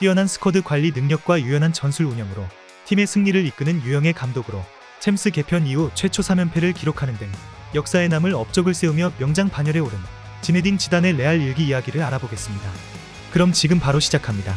뛰어난 스쿼드 관리 능력과 유연한 전술 운영으로 팀의 승리를 이끄는 유형의 감독으로 챔스 개편 이후 최초 3연패를 기록하는 등 역사에 남을 업적을 세우며 명장 반열에 오른 지네딘 지단의 레알 일기 이야기를 알아보겠습니다. 그럼 지금 바로 시작합니다.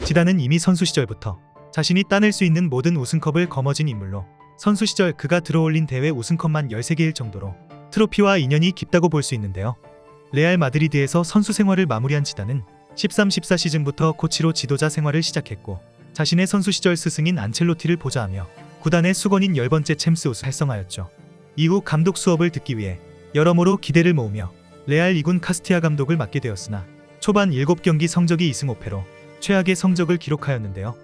지단은 이미 선수 시절부터 자신이 따낼 수 있는 모든 우승컵을 거머쥔 인물로 선수 시절 그가 들어올린 대회 우승컵만 13개일 정도로 트로피와 인연이 깊다고 볼 수 있는데요. 레알 마드리드에서 선수 생활을 마무리한 지단은 13-14 시즌부터 코치로 지도자 생활을 시작했고 자신의 선수 시절 스승인 안첼로티를 보좌하며 구단의 수건인 10번째 챔스 우승을 달성하였죠. 이후 감독 수업을 듣기 위해 여러모로 기대를 모으며 레알 2군 카스티아 감독을 맡게 되었으나 초반 7경기 성적이 2승 5패로 최악의 성적을 기록하였는데요.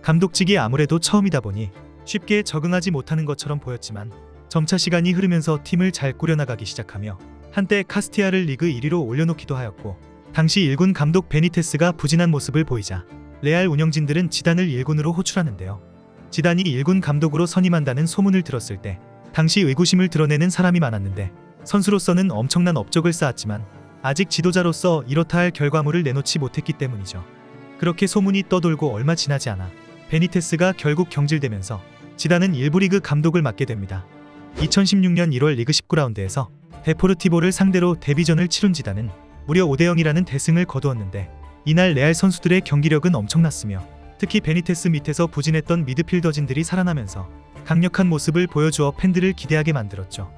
감독직이 아무래도 처음이다 보니 쉽게 적응하지 못하는 것처럼 보였지만 점차 시간이 흐르면서 팀을 잘 꾸려나가기 시작하며 한때 카스티아를 리그 1위로 올려놓기도 하였고 당시 1군 감독 베니테스가 부진한 모습을 보이자 레알 운영진들은 지단을 1군으로 호출하는데요. 지단이 1군 감독으로 선임한다는 소문을 들었을 때 당시 의구심을 드러내는 사람이 많았는데 선수로서는 엄청난 업적을 쌓았지만 아직 지도자로서 이렇다 할 결과물을 내놓지 못했기 때문이죠. 그렇게 소문이 떠돌고 얼마 지나지 않아 베니테스가 결국 경질되면서 지단은 1부 리그 감독을 맡게 됩니다. 2016년 1월 리그 19라운드에서 데포르티보를 상대로 데뷔전을 치룬 지단은 무려 5-0이라는 대승을 거두었는데 이날 레알 선수들의 경기력은 엄청났으며 특히 베니테스 밑에서 부진했던 미드필더진들이 살아나면서 강력한 모습을 보여주어 팬들을 기대하게 만들었죠.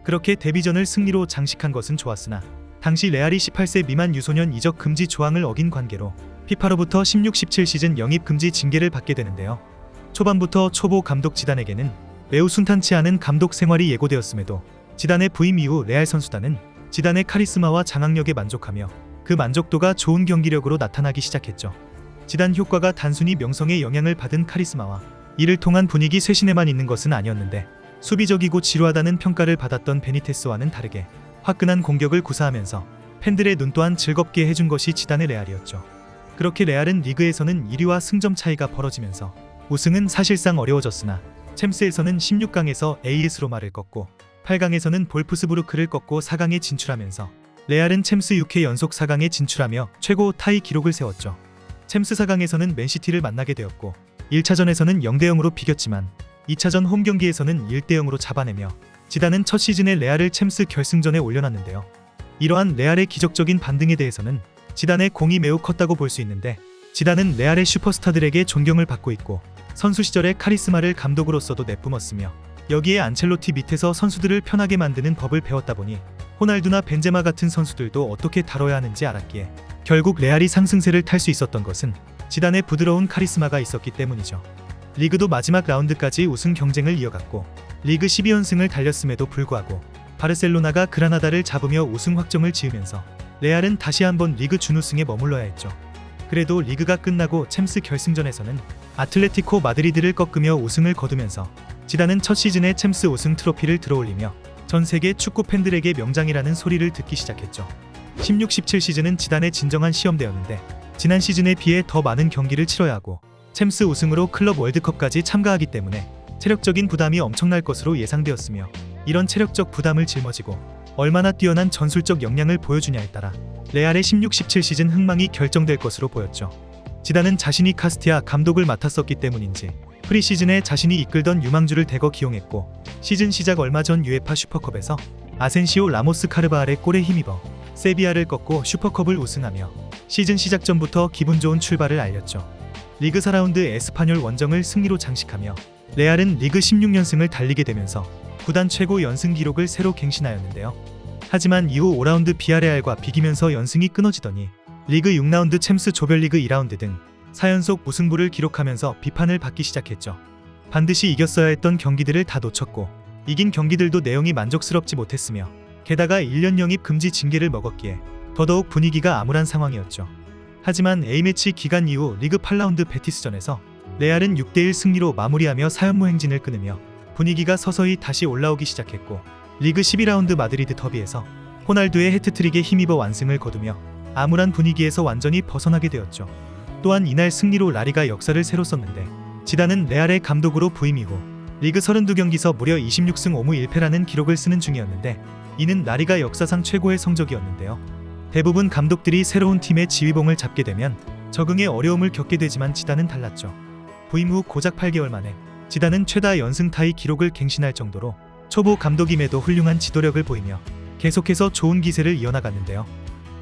그렇게 데뷔전을 승리로 장식한 것은 좋았으나 당시 레알이 18세 미만 유소년 이적 금지 조항을 어긴 관계로 피파로부터 16-17 시즌 영입 금지 징계를 받게 되는데요. 초반부터 초보 감독 지단에게는 매우 순탄치 않은 감독 생활이 예고되었음에도 지단의 부임 이후 레알 선수단은 지단의 카리스마와 장악력에 만족하며 그 만족도가 좋은 경기력으로 나타나기 시작했죠. 지단 효과가 단순히 명성의 영향을 받은 카리스마와 이를 통한 분위기 쇄신에만 있는 것은 아니었는데 수비적이고 지루하다는 평가를 받았던 베니테스와는 다르게 화끈한 공격을 구사하면서 팬들의 눈 또한 즐겁게 해준 것이 지단의 레알이었죠. 그렇게 레알은 리그에서는 1위와 승점 차이가 벌어지면서 우승은 사실상 어려워졌으나 챔스에서는 16강에서 AS 로마를 꺾고 8강에서는 볼프스부르크를 꺾고 4강에 진출하면서 레알은 챔스 6회 연속 4강에 진출하며 최고 타이 기록을 세웠죠. 챔스 4강에서는 맨시티를 만나게 되었고 1차전에서는 0-0으로 비겼지만 2차전 홈 경기에서는 1-0으로 잡아내며 지단은 첫 시즌에 레알을 챔스 결승전에 올려놨는데요. 이러한 레알의 기적적인 반등에 대해서는 지단의 공이 매우 컸다고 볼 수 있는데 지단은 레알의 슈퍼스타들에게 존경을 받고 있고 선수 시절의 카리스마를 감독으로서도 내뿜었으며 여기에 안첼로티 밑에서 선수들을 편하게 만드는 법을 배웠다 보니 호날두나 벤제마 같은 선수들도 어떻게 다뤄야 하는지 알았기에 결국 레알이 상승세를 탈 수 있었던 것은 지단의 부드러운 카리스마가 있었기 때문이죠. 리그도 마지막 라운드까지 우승 경쟁을 이어갔고 리그 12연승을 달렸음에도 불구하고 바르셀로나가 그라나다를 잡으며 우승 확정을 지으면서 레알은 다시 한번 리그 준우승에 머물러야 했죠. 그래도 리그가 끝나고 챔스 결승전에서는 아틀레티코 마드리드를 꺾으며 우승을 거두면서 지단은 첫 시즌에 챔스 우승 트로피를 들어올리며 전 세계 축구 팬들에게 명장이라는 소리를 듣기 시작했죠. 16-17 시즌은 지단의 진정한 시험대였는데 지난 시즌에 비해 더 많은 경기를 치러야 하고 챔스 우승으로 클럽 월드컵까지 참가하기 때문에 체력적인 부담이 엄청날 것으로 예상되었으며 이런 체력적 부담을 짊어지고 얼마나 뛰어난 전술적 역량을 보여주냐에 따라 레알의 16-17 시즌 흥망이 결정될 것으로 보였죠. 지단은 자신이 카스티아 감독을 맡았었기 때문인지 프리시즌에 자신이 이끌던 유망주를 대거 기용했고 시즌 시작 얼마 전 UEFA 슈퍼컵에서 아센시오 라모스 카르바알의 골에 힘입어 세비야를 꺾고 슈퍼컵을 우승하며 시즌 시작 전부터 기분 좋은 출발을 알렸죠. 리그 4라운드 에스파뇰 원정을 승리로 장식하며 레알은 리그 16연승을 달리게 되면서 구단 최고 연승 기록을 새로 갱신하였는데요. 하지만 이후 5라운드 비아레알과 비기면서 연승이 끊어지더니 리그 6라운드 챔스 조별리그 2라운드 등 4연속 무승부를 기록하면서 비판을 받기 시작했죠. 반드시 이겼어야 했던 경기들을 다 놓쳤고 이긴 경기들도 내용이 만족스럽지 못했으며 게다가 1년 영입 금지 징계를 먹었기에 더더욱 분위기가 암울한 상황이었죠. 하지만 A매치 기간 이후 리그 8라운드 베티스전에서 레알은 6-1 승리로 마무리하며 사연무 행진을 끊으며 분위기가 서서히 다시 올라오기 시작했고 리그 12라운드 마드리드 더비에서 호날두의 해트트릭에 힘입어 완승을 거두며 암울한 분위기에서 완전히 벗어나게 되었죠. 또한 이날 승리로 라리가 역사를 새로 썼는데 지단은 레알의 감독으로 부임 이후 리그 32경기서 무려 26승 5무 1패라는 기록을 쓰는 중이었는데 이는 라리가 역사상 최고의 성적이었는데요. 대부분 감독들이 새로운 팀의 지휘봉을 잡게 되면 적응에 어려움을 겪게 되지만 지단은 달랐죠. 부임 후 고작 8개월 만에 지단은 최다 연승 타이 기록을 갱신할 정도로 초보 감독임에도 훌륭한 지도력을 보이며 계속해서 좋은 기세를 이어나갔는데요.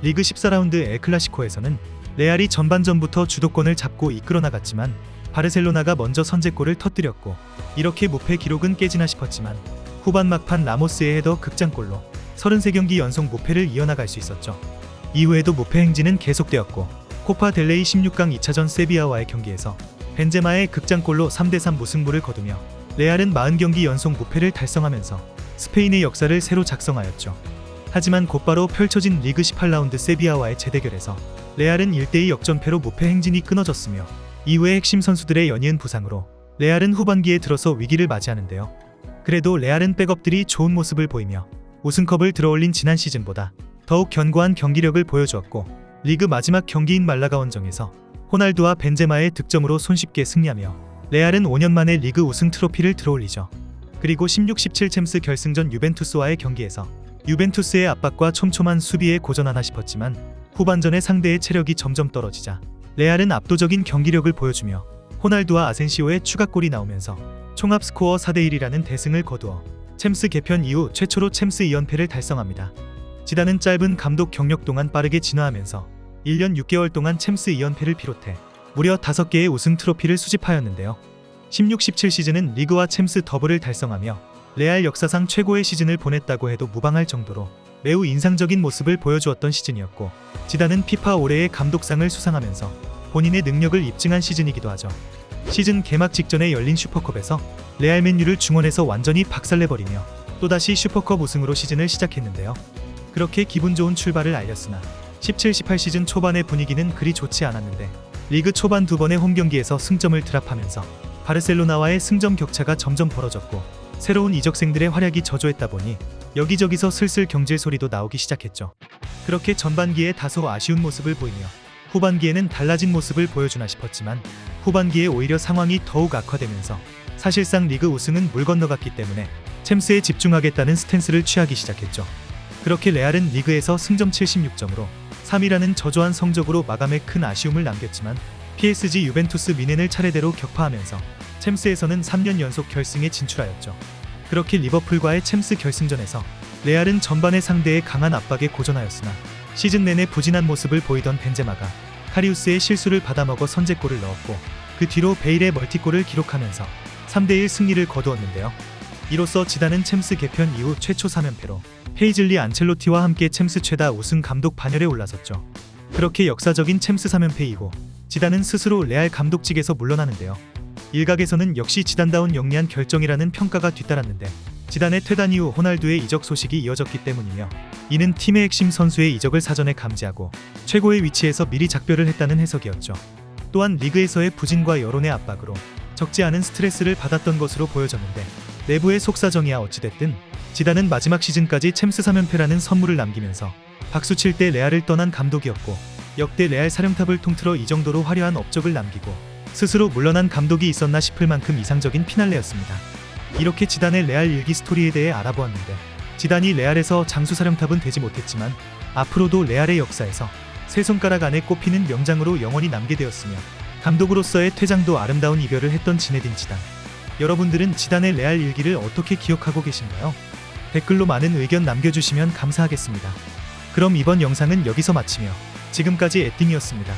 리그 14라운드 엘클라시코에서는 레알이 전반전부터 주도권을 잡고 이끌어 나갔지만 바르셀로나가 먼저 선제골을 터뜨렸고 이렇게 무패 기록은 깨지나 싶었지만 후반 막판 라모스의 헤더 극장골로 33경기 연속 무패를 이어나갈 수 있었죠. 이후에도 무패 행진은 계속되었고 코파 델레이 16강 2차전 세비야와의 경기에서 벤제마의 극장골로 3대3 무승부를 거두며 레알은 40경기 연속 무패를 달성하면서 스페인의 역사를 새로 작성하였죠. 하지만 곧바로 펼쳐진 리그 18라운드 세비야와의 재대결에서 레알은 1대2 역전패로 무패 행진이 끊어졌으며 이후의 핵심 선수들의 연이은 부상으로 레알은 후반기에 들어서 위기를 맞이하는데요. 그래도 레알은 백업들이 좋은 모습을 보이며 우승컵을 들어올린 지난 시즌보다 더욱 견고한 경기력을 보여주었고 리그 마지막 경기인 말라가 원정에서 호날두와 벤제마의 득점으로 손쉽게 승리하며 레알은 5년 만에 리그 우승 트로피를 들어올리죠. 그리고 16-17 챔스 결승전 유벤투스와의 경기에서 유벤투스의 압박과 촘촘한 수비에 고전하나 싶었지만 후반전에 상대의 체력이 점점 떨어지자 레알은 압도적인 경기력을 보여주며 호날두와 아센시오의 추가골이 나오면서 총합 스코어 4대1이라는 대승을 거두어 챔스 개편 이후 최초로 챔스 2연패를 달성합니다. 지단은 짧은 감독 경력 동안 빠르게 진화하면서 1년 6개월 동안 챔스 2연패를 비롯해 무려 5개의 우승 트로피를 수집하였는데요. 16-17 시즌은 리그와 챔스 더블을 달성하며 레알 역사상 최고의 시즌을 보냈다고 해도 무방할 정도로 매우 인상적인 모습을 보여주었던 시즌이었고 지단은 피파 올해의 감독상을 수상하면서 본인의 능력을 입증한 시즌이기도 하죠. 시즌 개막 직전에 열린 슈퍼컵에서 레알 맨유를 중원에서 완전히 박살내버리며 또다시 슈퍼컵 우승으로 시즌을 시작했는데요. 그렇게 기분 좋은 출발을 알렸으나 17-18 시즌 초반의 분위기는 그리 좋지 않았는데 리그 초반 2번의 홈경기에서 승점을 드랍하면서 바르셀로나와의 승점 격차가 점점 벌어졌고 새로운 이적생들의 활약이 저조했다 보니 여기저기서 슬슬 경질 소리도 나오기 시작했죠. 그렇게 전반기에 다소 아쉬운 모습을 보이며 후반기에는 달라진 모습을 보여주나 싶었지만 후반기에 오히려 상황이 더욱 악화되면서 사실상 리그 우승은 물 건너갔기 때문에 챔스에 집중하겠다는 스탠스를 취하기 시작했죠. 그렇게 레알은 리그에서 승점 76점으로 3위라는 저조한 성적으로 마감에 큰 아쉬움을 남겼지만 PSG 유벤투스 미넨을 차례대로 격파하면서 챔스에서는 3년 연속 결승에 진출하였죠. 그렇게 리버풀과의 챔스 결승전에서 레알은 전반의 상대의 강한 압박에 고전하였으나 시즌 내내 부진한 모습을 보이던 벤제마가 카리우스의 실수를 받아먹어 선제골을 넣었고 그 뒤로 베일의 멀티골을 기록하면서 3대1 승리를 거두었는데요. 이로써 지단은 챔스 개편 이후 최초 3연패로 헤이즐리 안첼로티와 함께 챔스 최다 우승 감독 반열에 올라섰죠. 그렇게 역사적인 챔스 3연패 이후 지단은 스스로 레알 감독직에서 물러나는데요. 일각에서는 역시 지단다운 영리한 결정이라는 평가가 뒤따랐는데 지단의 퇴단 이후 호날두의 이적 소식이 이어졌기 때문이며 이는 팀의 핵심 선수의 이적을 사전에 감지하고 최고의 위치에서 미리 작별을 했다는 해석이었죠. 또한 리그에서의 부진과 여론의 압박으로 적지 않은 스트레스를 받았던 것으로 보여졌는데 내부의 속사정이야 어찌됐든 지단은 마지막 시즌까지 챔스 3연패라는 선물을 남기면서 박수칠 때 레알을 떠난 감독이었고 역대 레알 사령탑을 통틀어 이 정도로 화려한 업적을 남기고 스스로 물러난 감독이 있었나 싶을 만큼 이상적인 피날레였습니다. 이렇게 지단의 레알 일기 스토리에 대해 알아보았는데 지단이 레알에서 장수 사령탑은 되지 못했지만 앞으로도 레알의 역사에서 세 손가락 안에 꼽히는 명장으로 영원히 남게 되었으며 감독으로서의 퇴장도 아름다운 이별을 했던 지네딘 지단. 여러분들은 지단의 레알 일기를 어떻게 기억하고 계신가요? 댓글로 많은 의견 남겨주시면 감사하겠습니다. 그럼 이번 영상은 여기서 마치며 지금까지 에띵이었습니다.